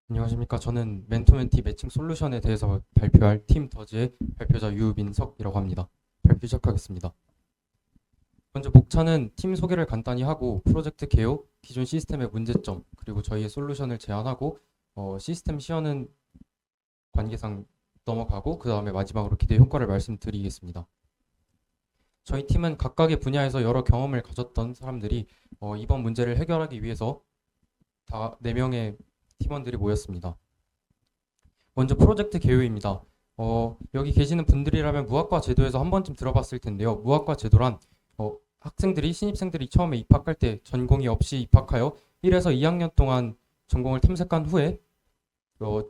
안녕하십니까. 저는 멘토멘티 매칭 솔루션에 대해서 발표할 팀 더즈의 발표자 유민석이라고 합니다. 발표 시작하겠습니다. 먼저 목차는 팀 소개를 간단히 하고 프로젝트 개요, 기존 시스템의 문제점, 그리고 저희의 솔루션을 제안하고 시스템 시연은 관계상 넘어가고 그 다음에 마지막으로 기대 효과를 말씀드리겠습니다. 저희 팀은 각각의 분야에서 여러 경험을 가졌던 사람들이 이번 문제를 해결하기 위해서 다 4명의 팀원들이 모였습니다. 먼저 프로젝트 개요입니다. 여기 계시는 분들이라면 무학과 제도에서 한 번쯤 들어봤을 텐데요. 무학과 제도란 신입생들이 처음에 입학할 때 전공이 없이 입학하여 1에서 2학년 동안 전공을 탐색한 후에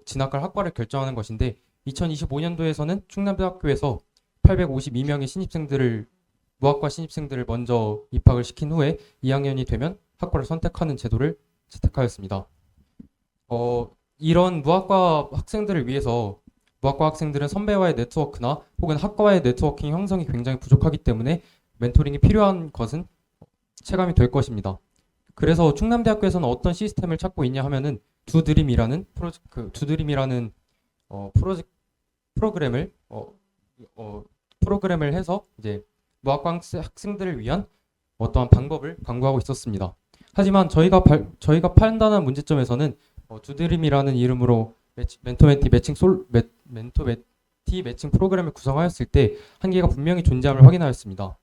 진학할 학과를 결정하는 것인데 2025년도에서는 충남대학교에서 852명의 무학과 신입생들을 먼저 입학을 시킨 후에 2학년이 되면 학과를 선택하는 제도를 채택하였습니다. 이런 무학과 학생들은 선배와의 네트워크나 혹은 학과와의 네트워킹 형성이 굉장히 부족하기 때문에 멘토링이 필요한 것은 체감이 될 것입니다. 그래서 충남대학교에서는 어떤 시스템을 찾고 있냐 하면은 두드림이라는 프로젝트 프로그램을 프로그램을 해서 이제 무학과 학생들을 위한 어떠한 방법을 강구하고 있었습니다. 하지만 저희가 판단한 문제점에서는 두드림이라는 이름으로 멘토멘티 매칭 프로그램을 구성하였을 때 한계가 분명히 존재함을 확인하였습니다.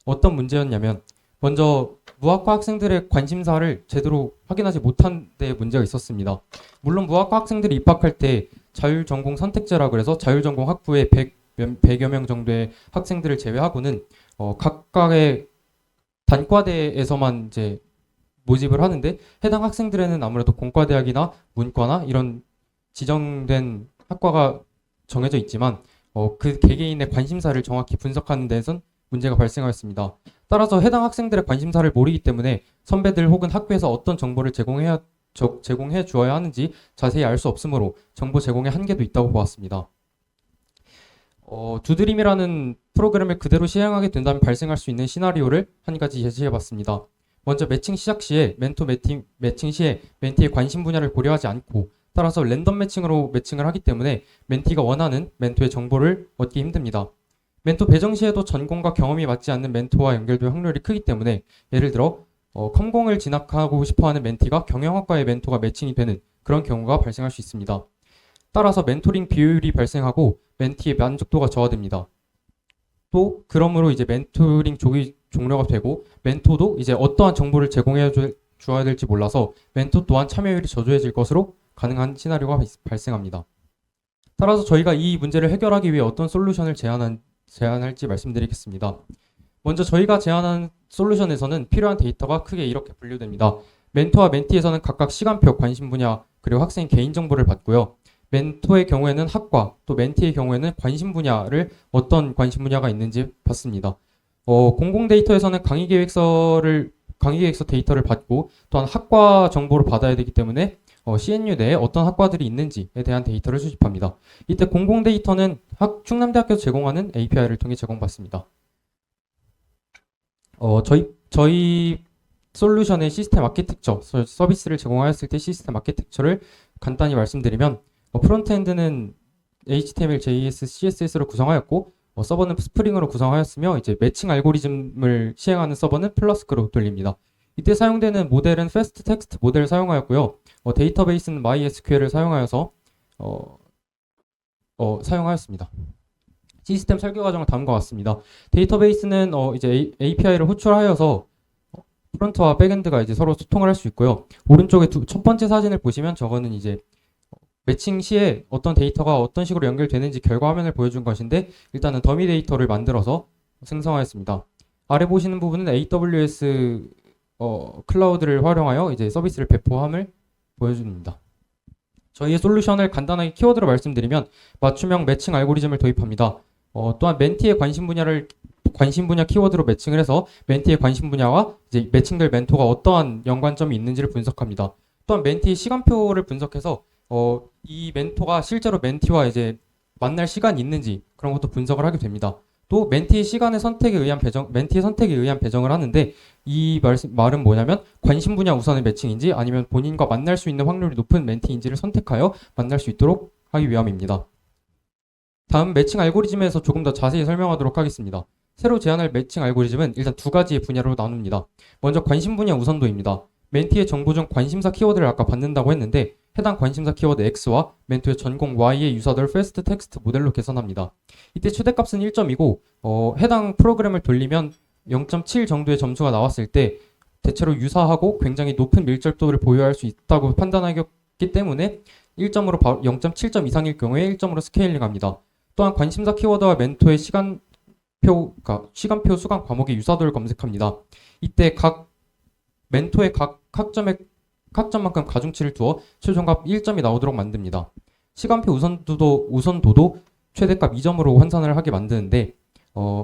어떤 문제였냐면 먼저 무학과 학생들의 관심사를 제대로 확인하지 못한 데 문제가 있었습니다. 물론 무학과 학생들이 입학할 때 자율전공 선택제라 그래서 자율전공 학부에 100여 명 정도의 학생들을 제외하고는 각각의 단과대에서만 이제 모집을 하는데 해당 학생들에는 아무래도 공과대학이나 문과나 이런 지정된 학과가 정해져 있지만 그 개개인의 관심사를 정확히 분석하는 데선 문제가 발생하였습니다. 따라서 해당 학생들의 관심사를 모르기 때문에 선배들 혹은 학교에서 어떤 정보를 제공해 주어야 하는지 자세히 알 수 없으므로 정보 제공에 한계도 있다고 보았습니다. 두드림이라는 프로그램을 그대로 시행하게 된다면 발생할 수 있는 시나리오를 한 가지 제시해 봤습니다. 먼저 매칭 시에 멘티의 관심 분야를 고려하지 않고 따라서 랜덤 매칭으로 매칭을 하기 때문에 멘티가 원하는 멘토의 정보를 얻기 힘듭니다. 멘토 배정 시에도 전공과 경험이 맞지 않는 멘토와 연결될 확률이 크기 때문에 예를 들어 컴공을 진학하고 싶어하는 멘티가 경영학과의 멘토가 매칭이 되는 그런 경우가 발생할 수 있습니다. 따라서 멘토링 비효율이 발생하고 멘티의 만족도가 저하됩니다. 또 그러므로 이제 멘토링 쪽이 종료가 되고 멘토도 이제 어떠한 정보를 제공해 주어야 될지 몰라서 멘토 또한 참여율이 저조해질 것으로 가능한 시나리오가 발생합니다. 따라서 저희가 이 문제를 해결하기 위해 어떤 솔루션을 제안할지 말씀드리겠습니다. 먼저 저희가 제안한 솔루션에서는 필요한 데이터가 크게 이렇게 분류됩니다. 멘토와 멘티에서는 각각 시간표, 관심 분야, 그리고 학생 개인정보를 받고요. 멘토의 경우에는 학과, 또 멘티의 경우에는 어떤 관심 분야가 있는지 받습니다. 공공 데이터에서는 강의 계획서 데이터를 받고 또한 학과 정보를 받아야 되기 때문에 CNU 내에 어떤 학과들이 있는지에 대한 데이터를 수집합니다. 이때 공공 데이터는 충남대학교에서 제공하는 API를 통해 제공받습니다. 저희 솔루션의 시스템 아키텍처, 서비스를 제공하였을 때 시스템 아키텍처를 간단히 말씀드리면 프론트엔드는 HTML, JS, CSS로 구성하였고 서버는 스프링으로 구성하였으며 이제 매칭 알고리즘을 시행하는 서버는 플라스크로 돌립니다. 이때 사용되는 모델은 패스트 텍스트 모델을 사용하였고요. 데이터베이스는 MySQL을 사용하였습니다. 시스템 설계 과정은 다음과 같습니다. 데이터베이스는 이제 API를 호출하여서 프론트와 백엔드가 이제 서로 소통을 할 수 있고요. 오른쪽에 첫 번째 사진을 보시면 저거는 이제 매칭 시에 어떤 데이터가 어떤 식으로 연결되는지 결과 화면을 보여준 것인데 일단은 더미 데이터를 만들어서 생성하였습니다. 아래 보시는 부분은 AWS 클라우드를 활용하여 이제 서비스를 배포함을 보여줍니다. 저희의 솔루션을 간단하게 키워드로 말씀드리면 맞춤형 매칭 알고리즘을 도입합니다. 또한 멘티의 관심 분야 키워드로 매칭을 해서 멘티의 관심 분야와 이제 매칭될 멘토가 어떠한 연관점이 있는지를 분석합니다. 또한 멘티의 시간표를 분석해서 이 멘토가 실제로 멘티와 이제 만날 시간이 있는지 그런 것도 분석을 하게 됩니다. 또 멘티의 시간의 선택에 의한 멘티의 선택에 의한 배정을 하는데 이 말은 뭐냐면 관심 분야 우선의 매칭인지 아니면 본인과 만날 수 있는 확률이 높은 멘티인지를 선택하여 만날 수 있도록 하기 위함입니다. 다음 매칭 알고리즘에서 조금 더 자세히 설명하도록 하겠습니다. 새로 제안할 매칭 알고리즘은 일단 두 가지의 분야로 나눕니다. 먼저 관심 분야 우선도입니다. 멘티의 정보 중 관심사 키워드를 아까 받는다고 했는데 해당 관심사 키워드 X와 멘토의 전공 Y의 유사도를 패스트 텍스트 모델로 계산합니다. 이때 최대값은 1점이고 해당 프로그램을 돌리면 0.7 정도의 점수가 나왔을 때 대체로 유사하고 굉장히 높은 밀접도를 보유할 수 있다고 판단하였기 때문에 1점으로 0.7점 이상일 경우에 1점으로 스케일링합니다. 또한 관심사 키워드와 멘토의 시간표 수강 과목의 유사도를 검색합니다. 이때 각 멘토의 각 학점만큼 가중치를 두어 최종값 1점이 나오도록 만듭니다. 시간표 우선도도 최대값 2점으로 환산을 하게 만드는데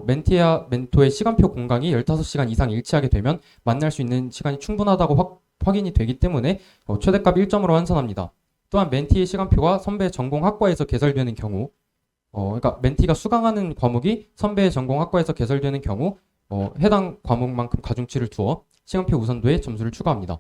멘티와 멘토의 시간표 공강이 15시간 이상 일치하게 되면 만날 수 있는 시간이 충분하다고 확인이 되기 때문에 최대값 1점으로 환산합니다. 또한 멘티의 시간표가 선배의 전공 학과에서 개설되는 경우 그러니까 멘티가 수강하는 과목이 선배의 전공 학과에서 개설되는 경우 해당 과목만큼 가중치를 두어 시간표 우선도에 점수를 추가합니다.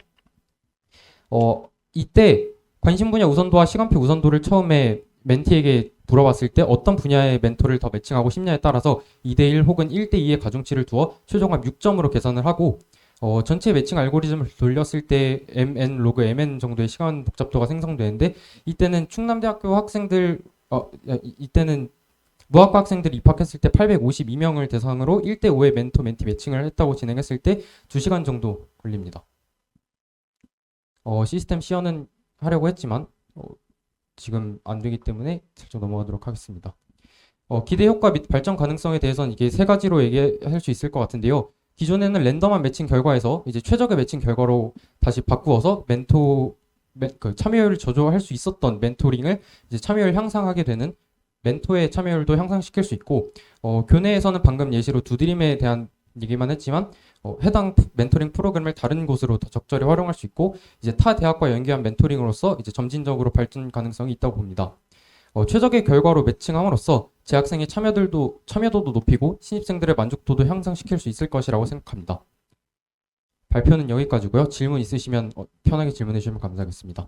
이때 관심 분야 우선도와 시간표 우선도를 처음에 멘티에게 물어봤을 때 어떤 분야의 멘토를 더 매칭하고 싶냐에 따라서 2대1 혹은 1대2의 가중치를 두어 최종합 6점으로 계산을 하고 전체 매칭 알고리즘을 돌렸을 때 mn 로그 mn 정도의 시간 복잡도가 생성되는데 이때는 충남대학교 학생들 이때는 무학과 학생들이 입학했을 때 852명을 대상으로 1대5의 멘토 멘티 매칭을 했다고 진행했을 때 2시간 정도 걸립니다. 시스템 시연은 하려고 했지만 지금 안 되기 때문에 슬쩍 넘어가도록 하겠습니다. 기대 효과 및 발전 가능성에 대해서는 이게 세 가지로 얘기할 수 있을 것 같은데요. 기존에는 랜덤한 매칭 결과에서 이제 최적의 매칭 결과로 다시 바꾸어서 참여율을 저조할 수 있었던 멘토링을 이제 참여율 향상하게 되는 멘토의 참여율도 향상시킬 수 있고 교내에서는 방금 예시로 두드림에 대한 얘기만 했지만 해당 멘토링 프로그램을 다른 곳으로 더 적절히 활용할 수 있고 이제 타 대학과 연계한 멘토링으로서 이제 점진적으로 발전 가능성이 있다고 봅니다. 최적의 결과로 매칭함으로써 재학생의 참여도도 높이고 신입생들의 만족도도 향상시킬 수 있을 것이라고 생각합니다. 발표는 여기까지고요. 질문 있으시면 편하게 질문해 주시면 감사하겠습니다.